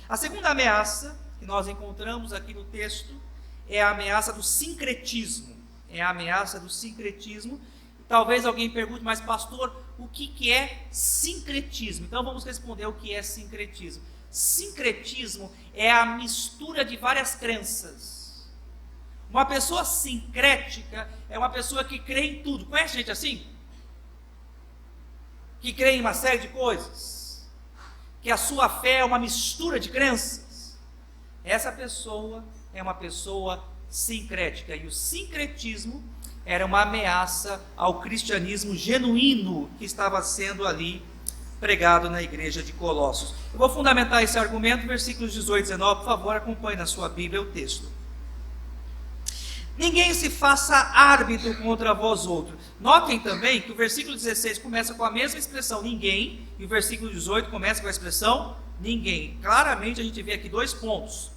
A segunda ameaça que nós encontramos aqui no texto é a ameaça do sincretismo. É a ameaça do sincretismo. Talvez alguém pergunte, mas pastor, o que é sincretismo? Então vamos responder o que é sincretismo. Sincretismo é a mistura de várias crenças. Uma pessoa sincrética é uma pessoa que crê em tudo. Conhece gente assim? Que crê em uma série de coisas. Que a sua fé é uma mistura de crenças. Essa pessoa é uma pessoa sincrética. E o sincretismo era uma ameaça ao cristianismo genuíno que estava sendo ali pregado na igreja de Colossos. Eu vou fundamentar esse argumento, versículos 18 e 19, por favor, acompanhe na sua Bíblia o texto. Ninguém se faça árbitro contra vós outros. Notem também que o versículo 16 começa com a mesma expressão ninguém, e o versículo 18 começa com a expressão ninguém. Claramente a gente vê aqui dois pontos.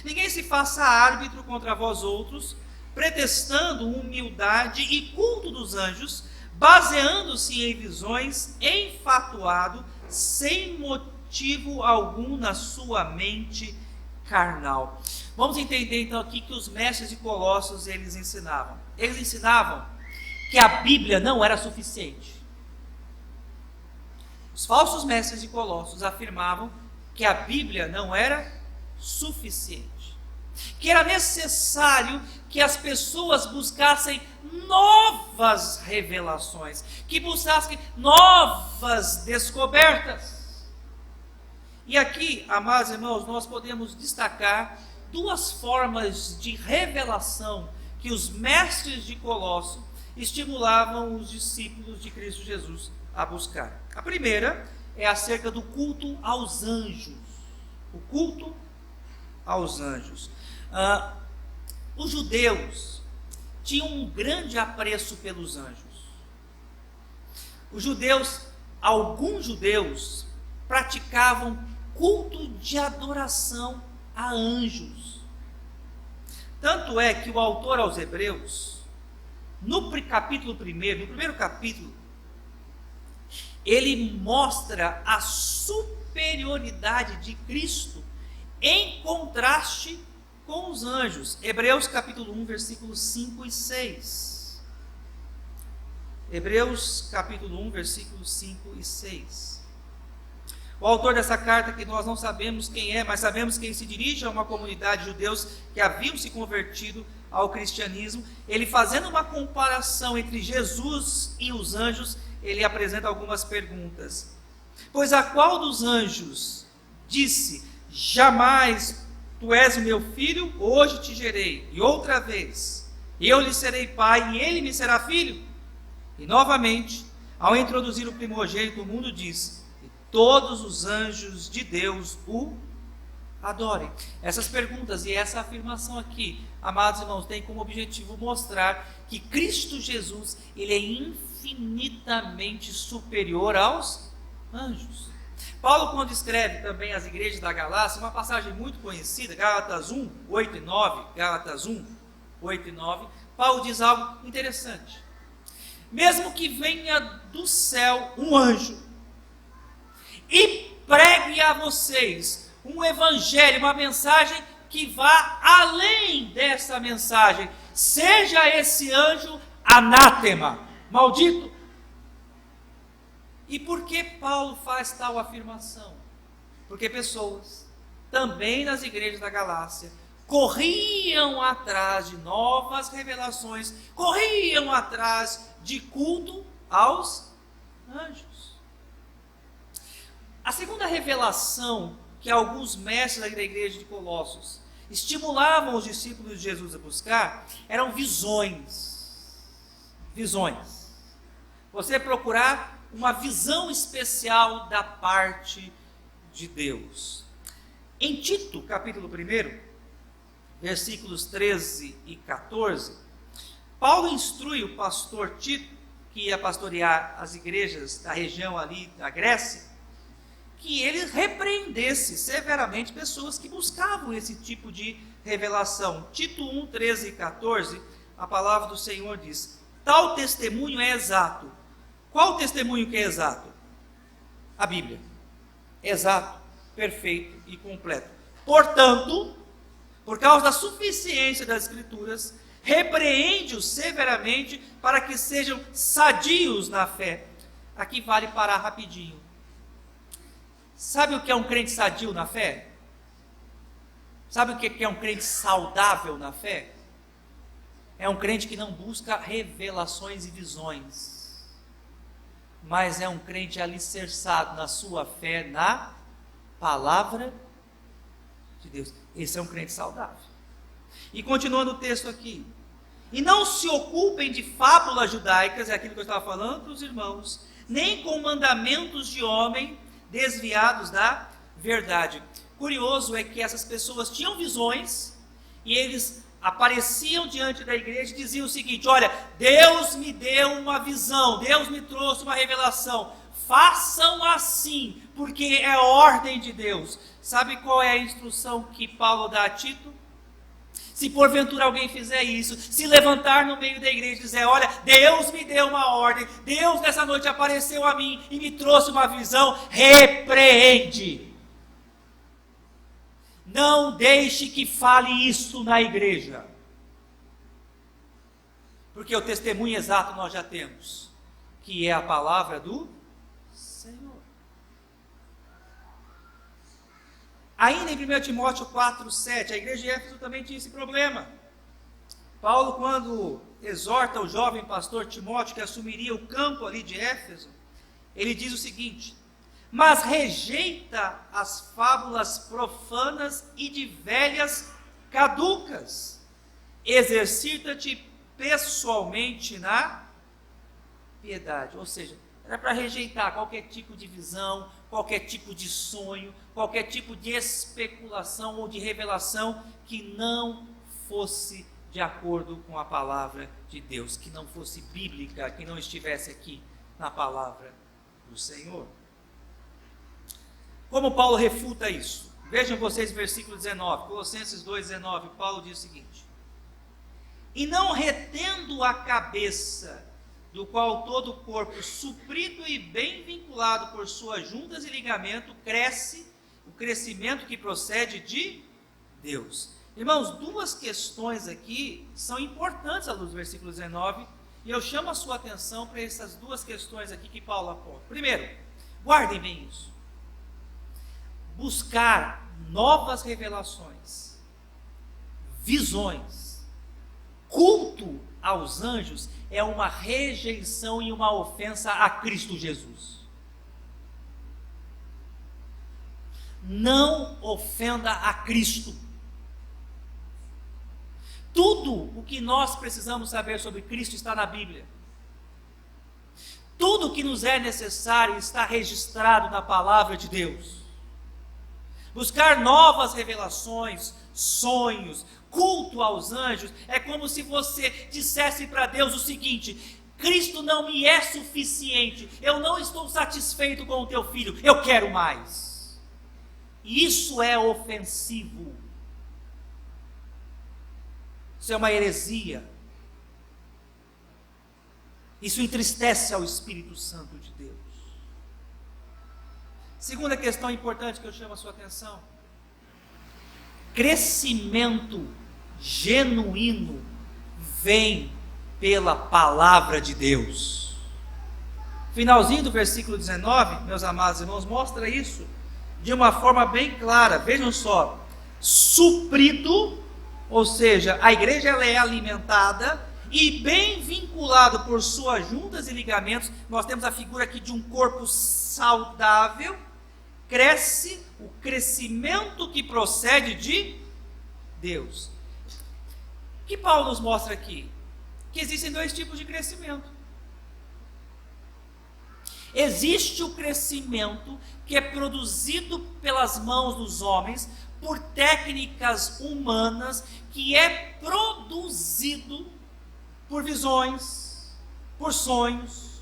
Ninguém se faça árbitro contra vós outros, pretextando humildade e culto dos anjos, baseando-se em visões, enfatuado, sem motivo algum na sua mente carnal. Vamos entender então aqui que os mestres de Colossos, eles ensinavam que a Bíblia não era suficiente. Os falsos mestres de Colossos afirmavam que a Bíblia não era suficiente, que era necessário que as pessoas buscassem novas revelações, que buscassem novas descobertas. E aqui, amados irmãos, nós podemos destacar duas formas de revelação que os mestres de Colossos estimulavam os discípulos de Cristo Jesus a buscar. A primeira é acerca do culto aos anjos. O culto aos anjos. Os judeus tinham um grande apreço pelos anjos. Alguns judeus praticavam culto de adoração a anjos. Tanto é que o autor aos Hebreus, no primeiro capítulo, ele mostra a superioridade de Cristo em contraste com os anjos. Hebreus capítulo 1, versículos 5 e 6. Hebreus capítulo 1, versículos 5 e 6. O autor dessa carta, que nós não sabemos quem é, mas sabemos que ele se dirige a uma comunidade de judeus que haviam se convertido ao cristianismo, ele fazendo uma comparação entre Jesus e os anjos, ele apresenta algumas perguntas. Pois a qual dos anjos disse, jamais tu és o meu filho, hoje te gerei, e outra vez, eu lhe serei pai, e ele me será filho? E novamente, ao introduzir o primogênito no mundo, diz, e todos os anjos de Deus o adorem. Essas perguntas e essa afirmação aqui, amados irmãos, tem como objetivo mostrar que Cristo Jesus, ele é infinitamente superior aos anjos. Paulo, quando escreve também às igrejas da Galácia, uma passagem muito conhecida, Gálatas 1, 8 e 9, Gálatas 1, 8 e 9, Paulo diz algo interessante. Mesmo que venha do céu um anjo e pregue a vocês um evangelho, uma mensagem que vá além dessa mensagem, seja esse anjo anátema, maldito. E por que Paulo faz tal afirmação? Porque pessoas, também nas igrejas da Galácia, corriam atrás de novas revelações, corriam atrás de culto aos anjos. A segunda revelação que alguns mestres da igreja de Colossos estimulavam os discípulos de Jesus a buscar eram visões. Visões. Você procurar uma visão especial da parte de Deus. Em Tito, capítulo 1, versículos 13 e 14, Paulo instrui o pastor Tito, que ia pastorear as igrejas da região ali da Grécia, que ele repreendesse severamente pessoas que buscavam esse tipo de revelação. Tito 1, 13 e 14, a palavra do Senhor diz, tal testemunho é exato. Qual o testemunho que é exato? A Bíblia. Exato. perfeito e completo. Portanto, por causa da suficiência das Escrituras, repreende-os severamente para que sejam sadios na fé. Aqui vale parar rapidinho. Sabe o que é um crente sadio na fé? Sabe o que é um crente saudável na fé? É um crente que não busca revelações e visões, mas é um crente alicerçado na sua fé, na palavra de Deus. Esse é um crente saudável. E continuando o texto aqui. E não se ocupem de fábulas judaicas, é aquilo que eu estava falando para os irmãos, nem com mandamentos de homem desviados da verdade. Curioso é que essas pessoas tinham visões e eles apareciam diante da igreja e diziam o seguinte: olha, Deus me deu uma visão, Deus me trouxe uma revelação, façam assim, porque é ordem de Deus. Sabe qual é a instrução que Paulo dá a Tito? Se porventura alguém fizer isso, se levantar no meio da igreja e dizer: olha, Deus me deu uma ordem, Deus nessa noite apareceu a mim e me trouxe uma visão, repreende. Não deixe que fale isso na igreja, porque o testemunho exato nós já temos, que é a palavra do Senhor. Ainda em 1 Timóteo 4,7, a igreja de Éfeso também tinha esse problema. Paulo, quando exorta o jovem pastor Timóteo, que assumiria o campo ali de Éfeso, ele diz o seguinte: mas rejeita as fábulas profanas e de velhas caducas, exercita-te pessoalmente na piedade. Ou seja, era para rejeitar qualquer tipo de visão, qualquer tipo de sonho, qualquer tipo de especulação ou de revelação que não fosse de acordo com a palavra de Deus, que não fosse bíblica, que não estivesse aqui na palavra do Senhor. Como Paulo refuta isso? Vejam vocês o versículo 19, Colossenses 2,19, Paulo diz o seguinte: e não retendo a cabeça, do qual todo o corpo, suprido e bem vinculado por suas juntas e ligamento, cresce, o crescimento que procede de Deus. Irmãos, duas questões aqui são importantes à luz do versículo 19, e eu chamo a sua atenção para essas duas questões aqui que Paulo aponta. Primeiro, guardem bem isso. Buscar novas revelações, visões, culto aos anjos é uma rejeição e uma ofensa a Cristo Jesus. Não ofenda a Cristo. Tudo o que nós precisamos saber sobre Cristo está na Bíblia. Tudo o que nos é necessário está registrado na palavra de Deus. Buscar novas revelações, sonhos, culto aos anjos, é como se você dissesse para Deus o seguinte: Cristo não me é suficiente, eu não estou satisfeito com o teu filho, eu quero mais. E isso é ofensivo. Isso é uma heresia. Isso entristece ao Espírito Santo de Deus. Segunda questão importante que eu chamo a sua atenção: crescimento genuíno vem pela palavra de Deus. Finalzinho do versículo 19, meus amados irmãos, mostra isso de uma forma bem clara. Vejam só: suprido, ou seja, a igreja ela é alimentada e bem vinculado por suas juntas e ligamentos. Nós temos a figura aqui de um corpo saudável. Cresce o crescimento que procede de Deus. O que Paulo nos mostra aqui? Que existem dois tipos de crescimento. Existe o crescimento que é produzido pelas mãos dos homens, por técnicas humanas, que é produzido por visões, por sonhos,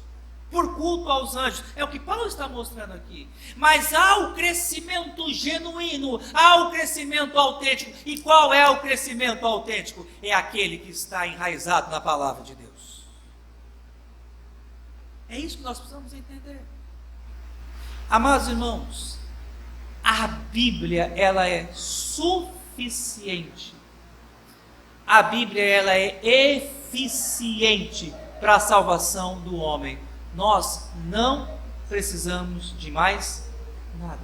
por culto aos anjos. É o que Paulo está mostrando aqui. Mas há o crescimento genuíno, há o crescimento autêntico. E qual é o crescimento autêntico? É aquele que está enraizado na palavra de Deus. É isso que nós precisamos entender. Amados irmãos, a a Bíblia, ela é suficiente. A Bíblia, ela é eficiente para a salvação do homem. Nós não precisamos de mais nada.